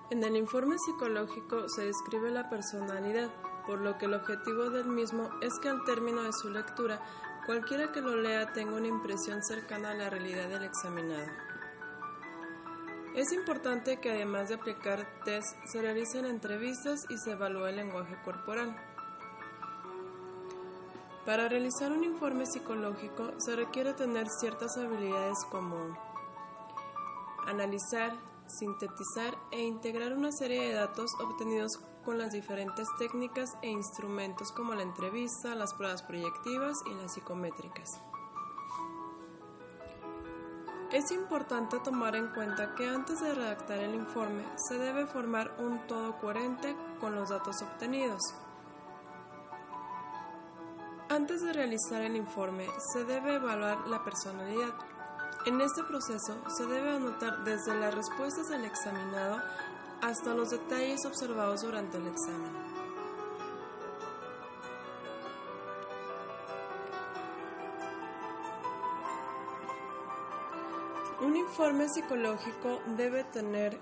En el informe psicológico se describe la personalidad, por lo que el objetivo del mismo es que al término de su lectura, cualquiera que lo lea tenga una impresión cercana a la realidad del examinado. Es importante que además de aplicar test, se realicen entrevistas y se evalúe el lenguaje corporal. Para realizar un informe psicológico se requiere tener ciertas habilidades como analizar, sintetizar e integrar una serie de datos obtenidos con las diferentes técnicas e instrumentos como la entrevista, las pruebas proyectivas y las psicométricas. Es importante tomar en cuenta que antes de redactar el informe se debe formar un todo coherente con los datos obtenidos. Antes de realizar el informe se debe evaluar la personalidad. En este proceso se debe anotar desde las respuestas del examinado hasta los detalles observados durante el examen. Un informe psicológico debe tener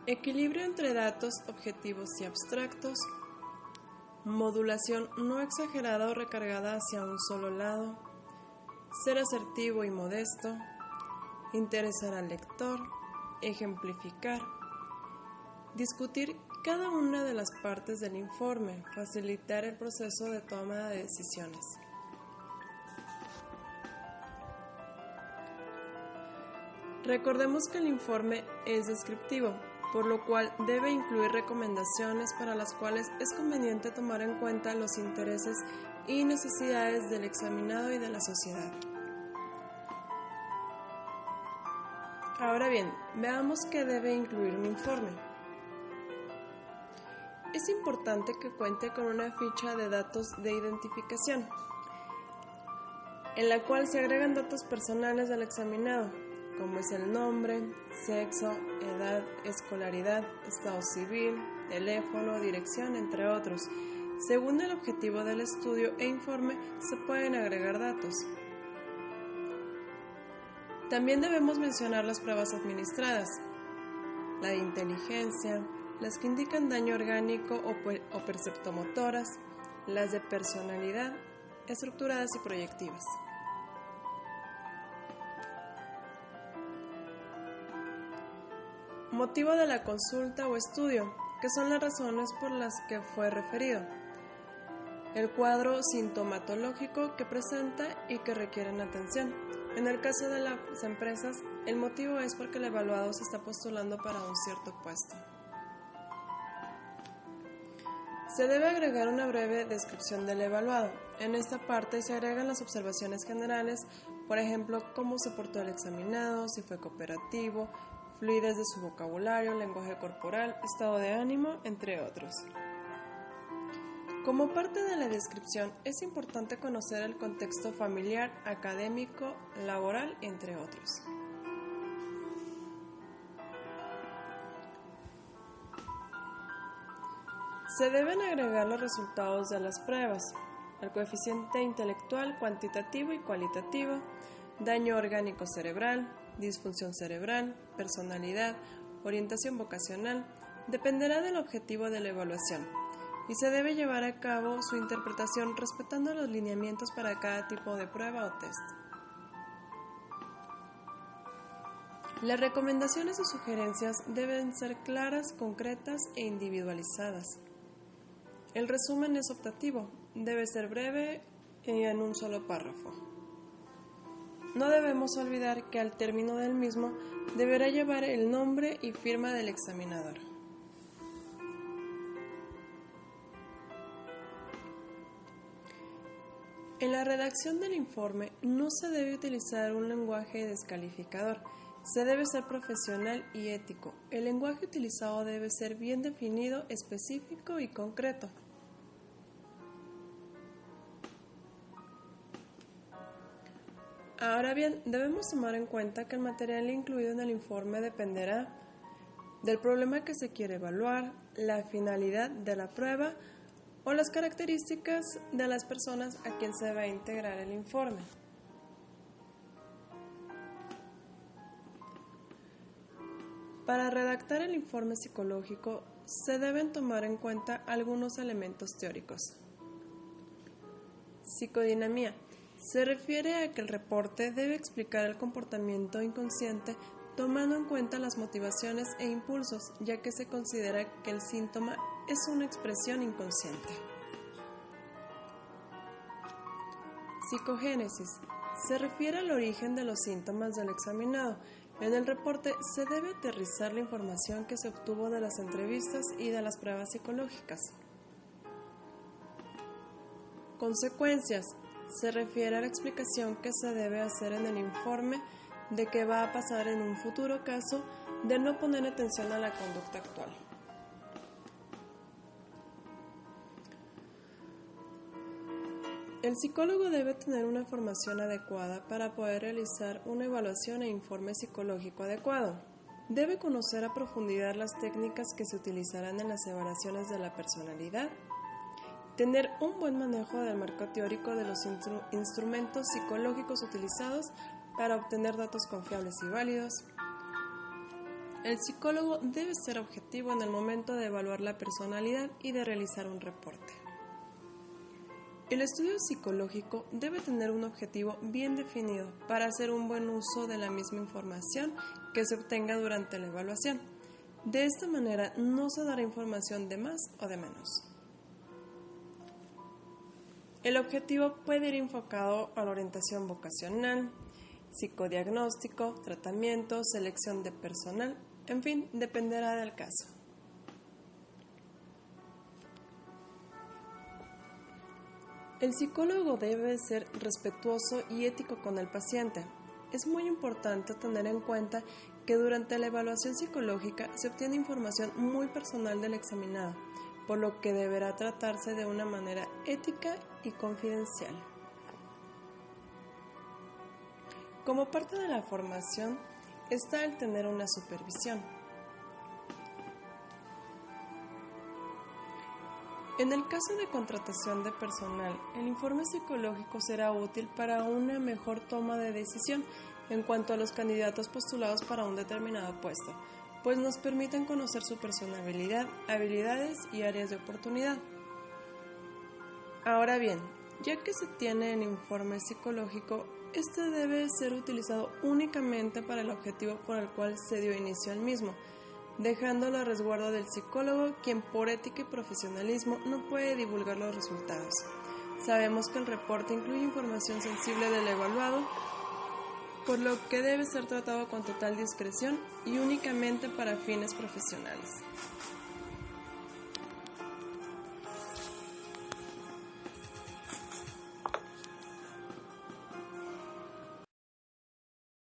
equilibrio entre datos objetivos y abstractos, modulación no exagerada o recargada hacia un solo lado, ser asertivo y modesto, interesar al lector, ejemplificar, discutir cada una de las partes del informe, facilitar el proceso de toma de decisiones. Recordemos que el informe es descriptivo, por lo cual debe incluir recomendaciones para las cuales es conveniente tomar en cuenta los intereses y necesidades del examinado y de la sociedad. Ahora bien, veamos qué debe incluir un informe. Es importante que cuente con una ficha de datos de identificación, en la cual se agregan datos personales del examinado, como es el nombre, sexo, edad, escolaridad, estado civil, teléfono, dirección, entre otros. Según el objetivo del estudio e informe, se pueden agregar datos. También debemos mencionar las pruebas administradas, la de inteligencia, las que indican daño orgánico o perceptomotoras, las de personalidad, estructuradas y proyectivas. Motivo de la consulta o estudio, que son las razones por las que fue referido. El cuadro sintomatológico que presenta y que requieren atención. En el caso de las empresas, el motivo es porque el evaluado se está postulando para un cierto puesto. Se debe agregar una breve descripción del evaluado. En esta parte se agregan las observaciones generales, por ejemplo, cómo se portó el examinado, si fue cooperativo, fluidez de su vocabulario, lenguaje corporal, estado de ánimo, entre otros. Como parte de la descripción, es importante conocer el contexto familiar, académico, laboral, entre otros. Se deben agregar los resultados de las pruebas, el coeficiente intelectual, cuantitativo y cualitativo, daño orgánico cerebral, disfunción cerebral, personalidad, orientación vocacional, dependerá del objetivo de la evaluación y se debe llevar a cabo su interpretación respetando los lineamientos para cada tipo de prueba o test. Las recomendaciones o sugerencias deben ser claras, concretas e individualizadas. El resumen es optativo, debe ser breve y en un solo párrafo. No debemos olvidar que al término del mismo deberá llevar el nombre y firma del examinador. En la redacción del informe no se debe utilizar un lenguaje descalificador, se debe ser profesional y ético. El lenguaje utilizado debe ser bien definido, específico y concreto. Ahora bien, debemos tomar en cuenta que el material incluido en el informe dependerá del problema que se quiere evaluar, la finalidad de la prueba o las características de las personas a quien se va a integrar el informe. Para redactar el informe psicológico se deben tomar en cuenta algunos elementos teóricos. Psicodinamia. Se refiere a que el reporte debe explicar el comportamiento inconsciente tomando en cuenta las motivaciones e impulsos, ya que se considera que el síntoma es una expresión inconsciente. Psicogénesis. Se refiere al origen de los síntomas del examinado. En el reporte se debe aterrizar la información que se obtuvo de las entrevistas y de las pruebas psicológicas. Consecuencias. Se refiere a la explicación que se debe hacer en el informe de qué va a pasar en un futuro caso de no poner atención a la conducta actual. El psicólogo debe tener una formación adecuada para poder realizar una evaluación e informe psicológico adecuado. Debe conocer a profundidad las técnicas que se utilizarán en las evaluaciones de la personalidad, tener un buen manejo del marco teórico de los instrumentos psicológicos utilizados para obtener datos confiables y válidos. El psicólogo debe ser objetivo en el momento de evaluar la personalidad y de realizar un reporte. El estudio psicológico debe tener un objetivo bien definido para hacer un buen uso de la misma información que se obtenga durante la evaluación. De esta manera no se dará información de más o de menos. El objetivo puede ir enfocado a la orientación vocacional, psicodiagnóstico, tratamiento, selección de personal, en fin, dependerá del caso. El psicólogo debe ser respetuoso y ético con el paciente. Es muy importante tener en cuenta que durante la evaluación psicológica se obtiene información muy personal del examinado, por lo que deberá tratarse de una manera ética y confidencial. Como parte de la formación está el tener una supervisión. En el caso de contratación de personal, el informe psicológico será útil para una mejor toma de decisión en cuanto a los candidatos postulados para un determinado puesto, pues nos permiten conocer su personalidad, habilidades y áreas de oportunidad. Ahora bien, ya que se tiene el informe psicológico, este debe ser utilizado únicamente para el objetivo por el cual se dio inicio al mismo, dejándolo a resguardo del psicólogo, quien por ética y profesionalismo no puede divulgar los resultados. Sabemos que el reporte incluye información sensible del evaluado, por lo que debe ser tratado con total discreción y únicamente para fines profesionales.